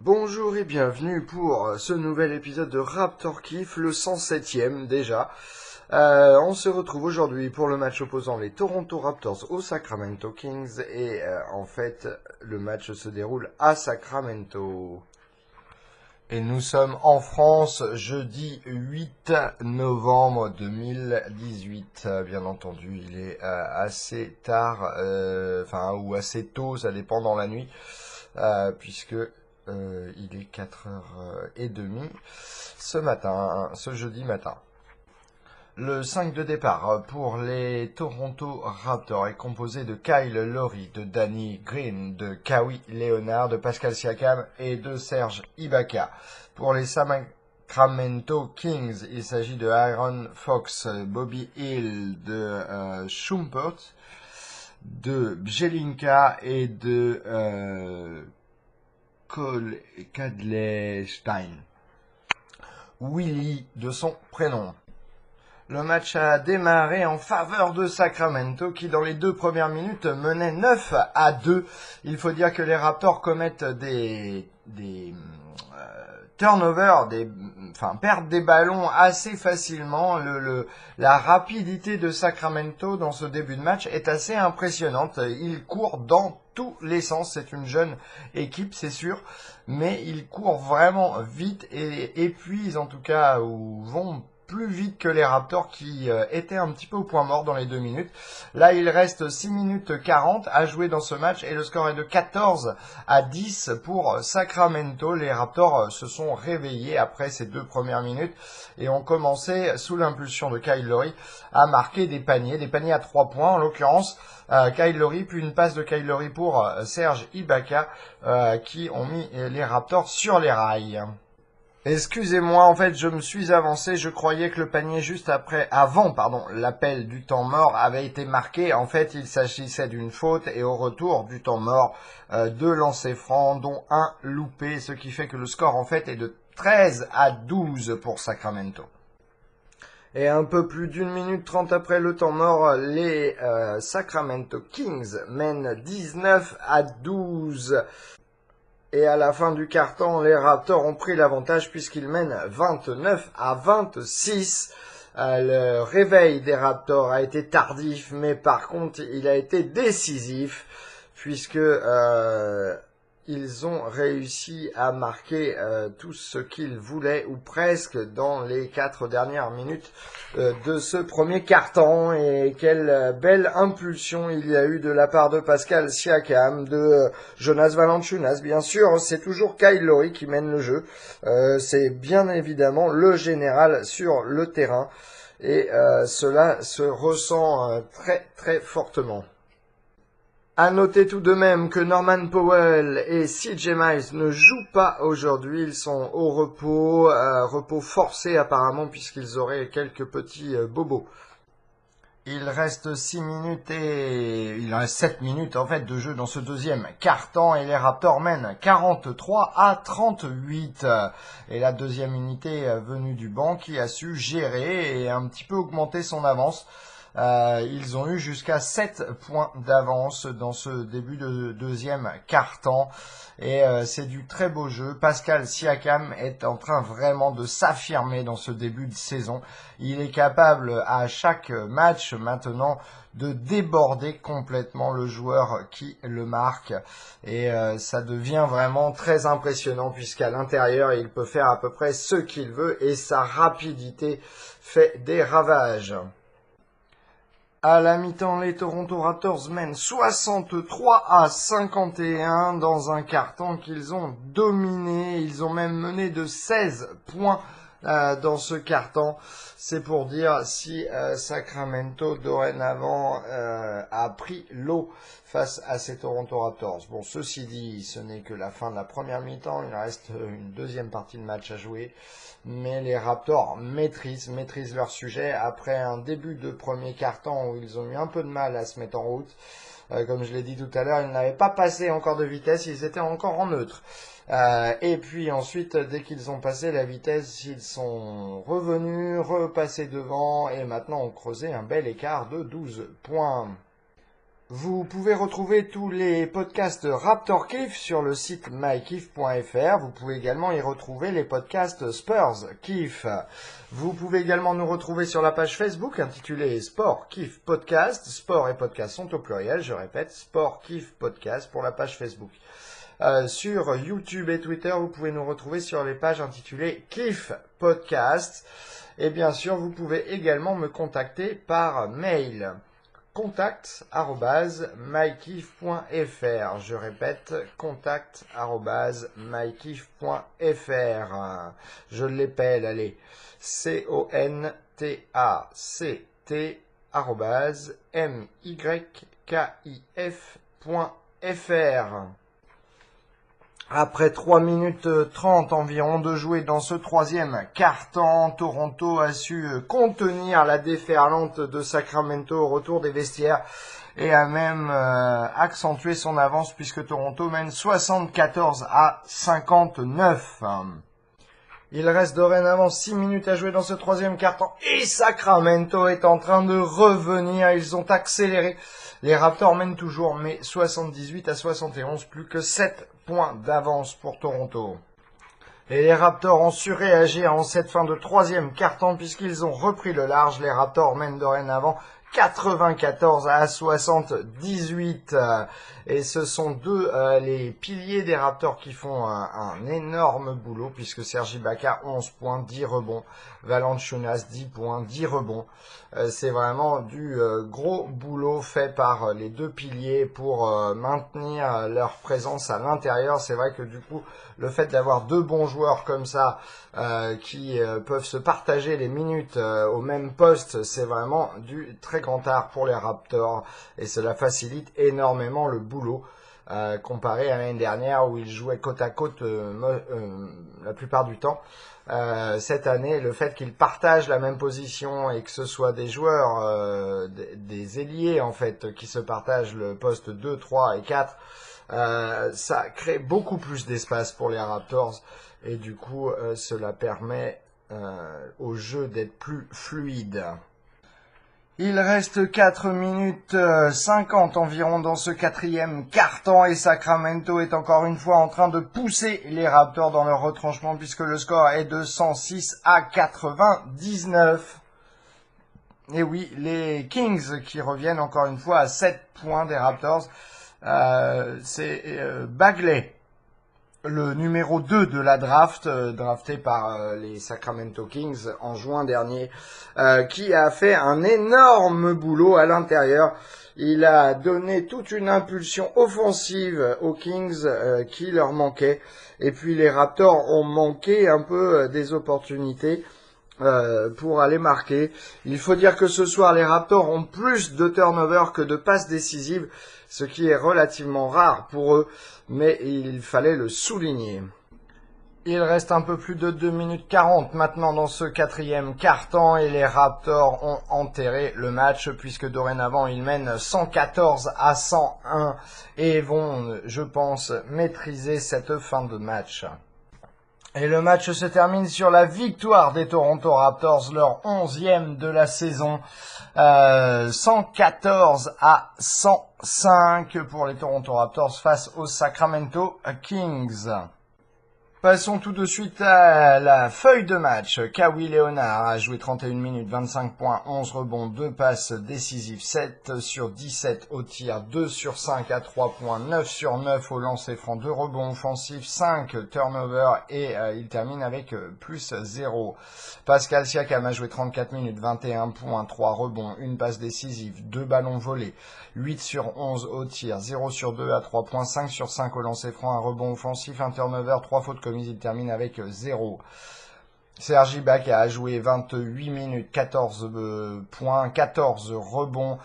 Bonjour et bienvenue pour ce nouvel épisode de Raptor Kiff, le 107e déjà. On se retrouve aujourd'hui pour le match opposant les Toronto Raptors aux Sacramento Kings et en fait le match se déroule à Sacramento. Et nous sommes en France jeudi 8 novembre 2018. Bien entendu, il est assez tard, ou assez tôt, ça dépend dans la nuit, puisque il est 4h30 ce jeudi matin. Le 5 de départ pour les Toronto Raptors est composé de Kyle Lowry, de Danny Green, de Kawhi Leonard, de Pascal Siakam et de Serge Ibaka. Pour les Sacramento Kings, il s'agit de Aaron Fox, Bobby Hill, de Shumpert, de Bjelica et de Cole Kadley-Stein. Willie de son prénom. Le match a démarré en faveur de Sacramento qui dans les 2 premières minutes menait 9-2. Il faut dire que les Raptors commettent des turnovers, perdent des ballons assez facilement. La rapidité de Sacramento dans ce début de match est assez impressionnante. Ils courent dans tous les sens. C'est une jeune équipe, c'est sûr, mais ils courent vraiment vite et épuisent en tout cas ou vont plus vite que les Raptors qui étaient un petit peu au point mort dans les 2 minutes. Là, il reste 6 minutes 40 à jouer dans ce match et le score est de 14-10 pour Sacramento. Les Raptors se sont réveillés après ces 2 premières minutes et ont commencé, sous l'impulsion de Kyle Lowry, à marquer des paniers à 3 points en l'occurrence. Kyle Lowry, puis une passe de Kyle Lowry pour Serge Ibaka qui ont mis les Raptors sur les rails. Excusez-moi, en fait, je me suis avancé. Je croyais que le panier juste avant, l'appel du temps mort avait été marqué. En fait, il s'agissait d'une faute et au retour du temps mort, 2 lancers francs, dont un loupé, ce qui fait que le score, en fait, est de 13-12 pour Sacramento. Et un peu plus d'une minute 30 après le temps mort, les Sacramento Kings mènent 19-12. Et à la fin du quart-temps, les Raptors ont pris l'avantage puisqu'ils mènent 29-26. Le réveil des Raptors a été tardif, mais par contre, il a été décisif puisque ils ont réussi à marquer tout ce qu'ils voulaient, ou presque, dans les 4 dernières minutes de ce premier quart-temps. Et quelle belle impulsion il y a eu de la part de Pascal Siakam, de Jonas Valanciunas. Bien sûr, c'est toujours Kyle Lowry qui mène le jeu. C'est bien évidemment le général sur le terrain. Et cela se ressent très très fortement. À noter tout de même que Norman Powell et CJ Miles ne jouent pas aujourd'hui, ils sont au repos, repos forcé apparemment puisqu'ils auraient quelques petits bobos. Il reste 6 minutes et il reste 7 minutes en fait de jeu dans ce deuxième quart-temps et les Raptors mènent 43-38. Et la deuxième unité venue du banc qui a su gérer et un petit peu augmenter son avance. Ils ont eu jusqu'à 7 points d'avance dans ce début de deuxième quart-temps. Et c'est du très beau jeu. Pascal Siakam est en train vraiment de s'affirmer dans ce début de saison. Il est capable à chaque match maintenant de déborder complètement le joueur qui le marque. Et ça devient vraiment très impressionnant puisqu'à l'intérieur, il peut faire à peu près ce qu'il veut et sa rapidité fait des ravages. À la mi-temps, les Toronto Raptors mènent 63-51 dans un quart-temps qu'ils ont dominé. Ils ont même mené de 16 points dans ce quart-temps. C'est pour dire si Sacramento dorénavant a pris l'eau face à ces Toronto Raptors. Bon, ceci dit, ce n'est que la fin de la première mi-temps. Il reste une deuxième partie de match à jouer. Mais les Raptors maîtrisent leur sujet après un début de premier quart-temps où ils ont eu un peu de mal à se mettre en route. Comme je l'ai dit tout à l'heure, ils n'avaient pas passé encore de vitesse, ils étaient encore en neutre. Et puis ensuite, dès qu'ils ont passé la vitesse, ils sont revenus, repassés devant et maintenant ont creusé un bel écart de 12 points. Vous pouvez retrouver tous les podcasts Raptor Kiff sur le site mykiff.fr. Vous pouvez également y retrouver les podcasts Spurs Kiff. Vous pouvez également nous retrouver sur la page Facebook intitulée Sport Kiff Podcast. Sport et podcast sont au pluriel, je répète, Sport Kiff Podcast pour la page Facebook. Sur YouTube et Twitter, vous pouvez nous retrouver sur les pages intitulées Kiff Podcast. Et bien sûr, vous pouvez également me contacter par mail. contact@mykiff.fr. Je répète, contact@mykiff.fr. Je l'épelle, allez. contact@mykif.fr. Après 3 minutes 30 environ de jouer dans ce troisième quart-temps, Toronto a su contenir la déferlante de Sacramento au retour des vestiaires et a même accentué son avance puisque Toronto mène 74-59. Il reste dorénavant 6 minutes à jouer dans ce troisième quart-temps et Sacramento est en train de revenir. Ils ont accéléré. Les Raptors mènent toujours, mais 78-71, plus que 7 points d'avance pour Toronto. Et les Raptors ont su réagir en cette fin de troisième quart-temps puisqu'ils ont repris le large. Les Raptors mènent dorénavant 94-78. Et ce sont les piliers des Raptors qui font un énorme boulot puisque Serge Ibaka 11 points, 10 rebonds, Valanciunas 10 points, 10 rebonds. C'est vraiment du gros boulot fait par les deux piliers pour maintenir leur présence à l'intérieur. C'est vrai que du coup, le fait d'avoir deux bons joueurs comme ça qui peuvent se partager les minutes au même poste, c'est vraiment du très grand art pour les Raptors et cela facilite énormément le boulot comparé à l'année dernière où ils jouaient côte à côte la plupart du temps. Cette année, le fait qu'ils partagent la même position et que ce soit des joueurs, des ailiers en fait, qui se partagent le poste 2, 3 et 4, ça crée beaucoup plus d'espace pour les Raptors et du coup cela permet au jeu d'être plus fluide. Il reste 4 minutes 50 environ dans ce quatrième quart-temps et Sacramento est encore une fois en train de pousser les Raptors dans leur retranchement puisque le score est de 106-99. Et oui, les Kings qui reviennent encore une fois à 7 points des Raptors. C'est Bagley, le numéro 2 de la draft, drafté par les Sacramento Kings en juin dernier, qui a fait un énorme boulot à l'intérieur. Il a donné toute une impulsion offensive aux Kings qui leur manquait. Et puis les Raptors ont manqué un peu des opportunités pour aller marquer. Il faut dire que ce soir, les Raptors ont plus de turnovers que de passes décisives, ce qui est relativement rare pour eux, mais il fallait le souligner. Il reste un peu plus de 2 minutes 40 maintenant dans ce quatrième quart-temps et les Raptors ont enterré le match puisque dorénavant ils mènent 114-101 et vont, je pense, maîtriser cette fin de match. Et le match se termine sur la victoire des Toronto Raptors, leur 11e de la saison. 114-105 pour les Toronto Raptors face aux Sacramento Kings. Passons tout de suite à la feuille de match. Kawhi Leonard a joué 31 minutes, 25 points, 11 rebonds, 2 passes décisives, 7 sur 17 au tir, 2 sur 5 à 3 points, 9 sur 9 au lancer franc, 2 rebonds offensifs, 5 turnovers et il termine avec plus 0. Pascal Siakam a joué 34 minutes, 21 points, 3 rebonds, 1 passe décisive, 2 ballons volés, 8 sur 11 au tir, 0 sur 2 à 3 points, 5 sur 5 au lancer franc, 1 rebond offensif, 1 turnover, 3 fautes commises, il termine avec 0. Serge Ibaka a joué 28 minutes, 14 points, 14 rebonds,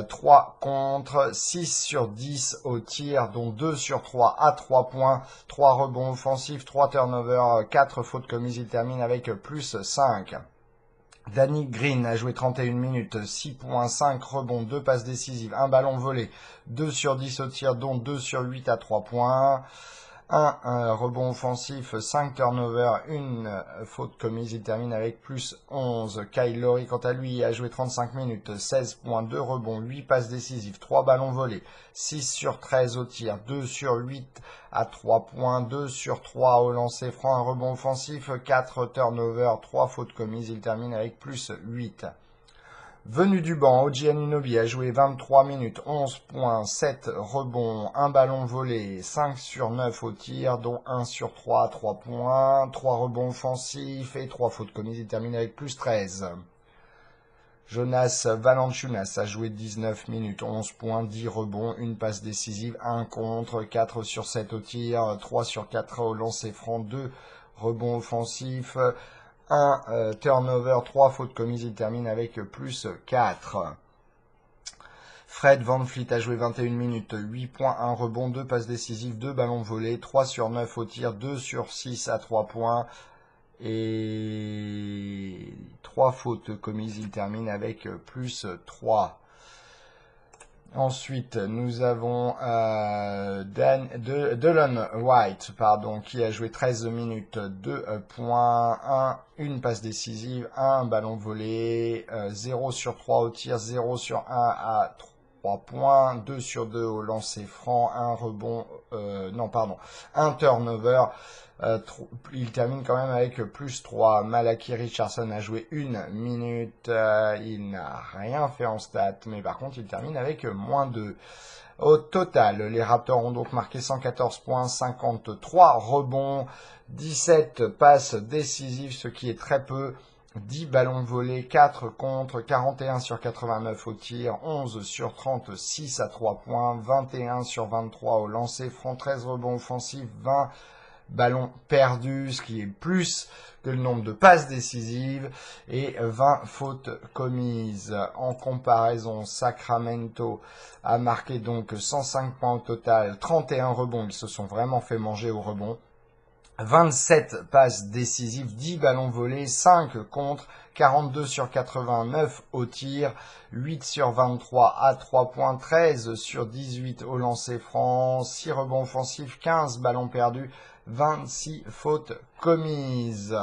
3 contre, 6 sur 10 au tir, dont 2 sur 3 à 3 points, 3 rebonds offensifs, 3 turnovers, 4 fautes commises, il termine avec plus 5. Danny Green a joué 31 minutes, 6 points, 5 rebonds, 2 passes décisives, 1 ballon volé, 2 sur 10 au tir, dont 2 sur 8 à 3 points. un rebond offensif, 5 turnovers, une faute commise. Il termine avec plus 11. Kyle Lowry, quant à lui, a joué 35 minutes, 16 points, 2 rebonds, 8 passes décisives, 3 ballons volés, 6 sur 13 au tir, 2 sur 8 à 3 points, 2 sur 3 au lancer franc, un rebond offensif, 4 turnovers, 3 fautes commises. Il termine avec plus 8. Venu du banc, OG Anunoby a joué 23 minutes, 11 points, 7 rebonds, 1 ballon volé, 5 sur 9 au tir, dont 1 sur 3 à 3 points, 3 rebonds offensifs et 3 fautes commises. Il termine avec plus 13. Jonas Valanciunas a joué 19 minutes, 11 points, 10 rebonds, une passe décisive, 1 contre, 4 sur 7 au tir, 3 sur 4 au lancer franc, 2 rebonds offensifs, 1 turnover, 3 fautes commises. Il termine avec plus 4. Fred VanVleet a joué 21 minutes, 8 points, 1 rebond, 2 passes décisives, 2 ballons volés, 3 sur 9 au tir, 2 sur 6 à 3 points et 3 fautes commises. Il termine avec plus 3. Ensuite, nous avons Delon Wright, qui a joué 13 minutes, 2 points, une passe décisive, 1 ballon volé, 0 sur 3 au tir, 0 sur 1 à 3 points, 2 sur 2 au lancer franc, 1 rebond, 1 turnover. Il termine quand même avec plus 3. Malachi Richardson a joué 1 minute. Il n'a rien fait en stats, mais par contre, il termine avec moins 2. Au total, les Raptors ont donc marqué 114 points, 53 rebonds, 17 passes décisives, ce qui est très peu. 10 ballons volés, 4 contre, 41 sur 89 au tir, 11 sur 30, 6 à 3 points, 21 sur 23 au lancer franc, 13 rebonds offensifs, 20 ballons perdus, ce qui est plus que le nombre de passes décisives, et 20 fautes commises. En comparaison, Sacramento a marqué donc 105 points au total, 31 rebonds, ils se sont vraiment fait manger au rebond, 27 passes décisives, 10 ballons volés, 5 contre, 42 sur 89 au tir, 8 sur 23 à 3 points, 13 sur 18 au lancer franc, 6 rebonds offensifs, 15 ballons perdus, 26 fautes commises.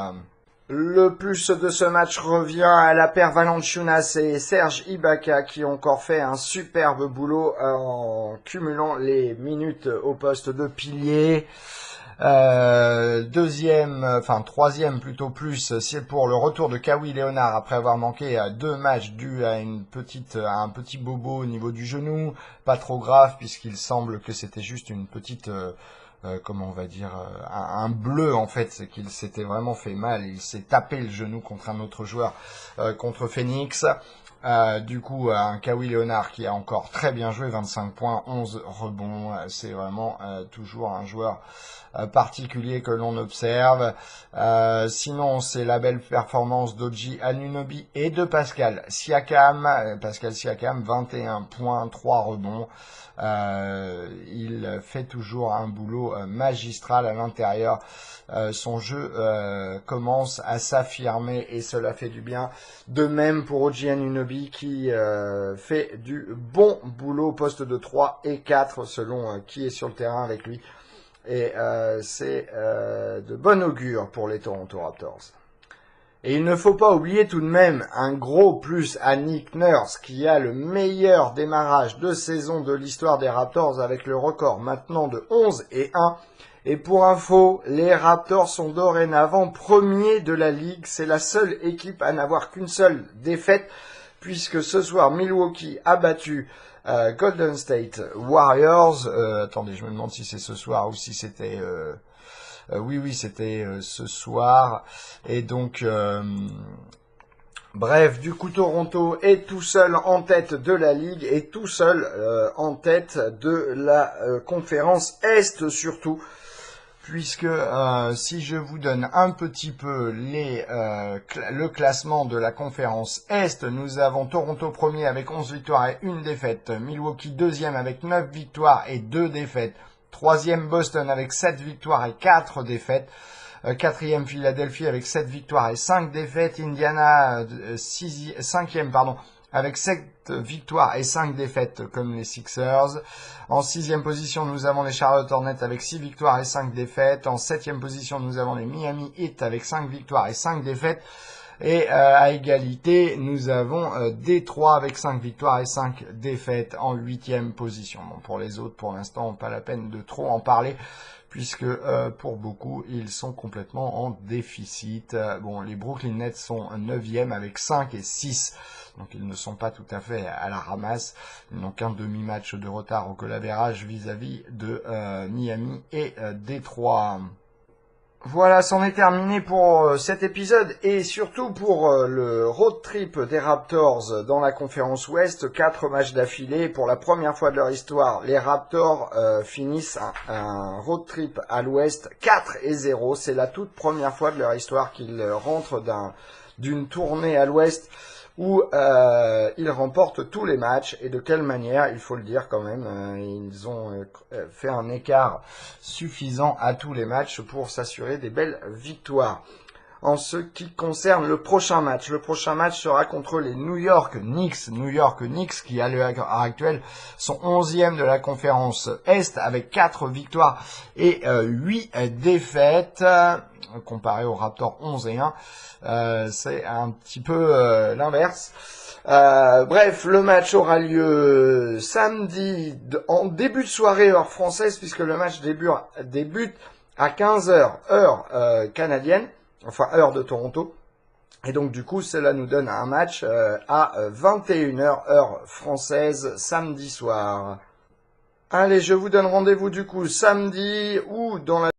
Le plus de ce match revient à la paire Valanciunas et Serge Ibaka qui ont encore fait un superbe boulot en cumulant les minutes au poste de pilier. Troisième plutôt plus, c'est pour le retour de Kawhi Leonard après avoir manqué 2 matchs dû à un petit bobo au niveau du genou, pas trop grave puisqu'il semble que c'était juste une petite un bleu en fait, c'est qu'il s'était vraiment fait mal, il s'est tapé le genou contre un autre joueur, contre Phoenix. Du coup, un Kawhi Leonard qui a encore très bien joué, 25 points, 11 rebonds, c'est vraiment toujours un joueur particulier que l'on observe. Sinon, c'est la belle performance d'Oji Anunoby et de Pascal Siakam. Pascal Siakam, 21 points, 3 rebonds. Il fait toujours un boulot magistral à l'intérieur. Son jeu commence à s'affirmer et cela fait du bien. De même pour Oji Anunoby qui fait du bon boulot au poste de 3 et 4 selon qui est sur le terrain avec lui. Et c'est de bon augure pour les Toronto Raptors. Et il ne faut pas oublier tout de même un gros plus à Nick Nurse qui a le meilleur démarrage de saison de l'histoire des Raptors avec le record maintenant de 11-1. Et pour info, les Raptors sont dorénavant premiers de la ligue. C'est la seule équipe à n'avoir qu'une seule défaite puisque ce soir Milwaukee a battu Golden State Warriors. Attendez, je me demande si c'est ce soir ou si c'était... oui, c'était ce soir. Et donc, bref, du coup, Toronto est tout seul en tête de la ligue et tout seul en tête de la conférence Est surtout. Puisque si je vous donne un petit peu le classement de la conférence Est, nous avons Toronto premier avec 11 victoires et 1 défaite, Milwaukee deuxième avec 9 victoires et 2 défaites, troisième Boston avec 7 victoires et 4 défaites, quatrième Philadelphie avec 7 victoires et 5 défaites, Indiana cinquième avec 7 victoires et 5 défaites comme les Sixers. En 6e position, nous avons les Charlotte Hornets avec 6 victoires et 5 défaites. En 7e position, nous avons les Miami Heat avec 5 victoires et 5 défaites. Et à égalité, nous avons Détroit avec 5 victoires et 5 défaites en 8e position. Bon, pour les autres, pour l'instant, pas la peine de trop en parler, puisque pour beaucoup, ils sont complètement en déficit. Bon, les Brooklyn Nets sont 9e avec 5 et 6. Donc ils ne sont pas tout à fait à la ramasse. Ils n'ont qu'un demi-match de retard au goal average vis-à-vis de Miami et Détroit. Voilà, c'en est terminé pour cet épisode et surtout pour le road trip des Raptors dans la conférence Ouest. 4 matchs d'affilée. Pour la première fois de leur histoire, les Raptors finissent un road trip à l'Ouest 4-0. C'est la toute première fois de leur histoire qu'ils rentrent d'une tournée à l'Ouest où ils remportent tous les matchs, et de quelle manière, il faut le dire quand même, ils ont fait un écart suffisant à tous les matchs pour s'assurer des belles victoires. En ce qui concerne le prochain match sera contre les New York Knicks qui à l'heure actuelle sont 11e de la conférence Est avec 4 victoires et 8 défaites, comparé aux Raptors 11 et 1. C'est un petit peu l'inverse. Bref, le match aura lieu samedi en début de soirée heure française, puisque le match débute à 15h heure canadienne, enfin heure de Toronto. Et donc du coup, cela nous donne un match à 21h heure française samedi soir. Allez, je vous donne rendez-vous du coup samedi ou dans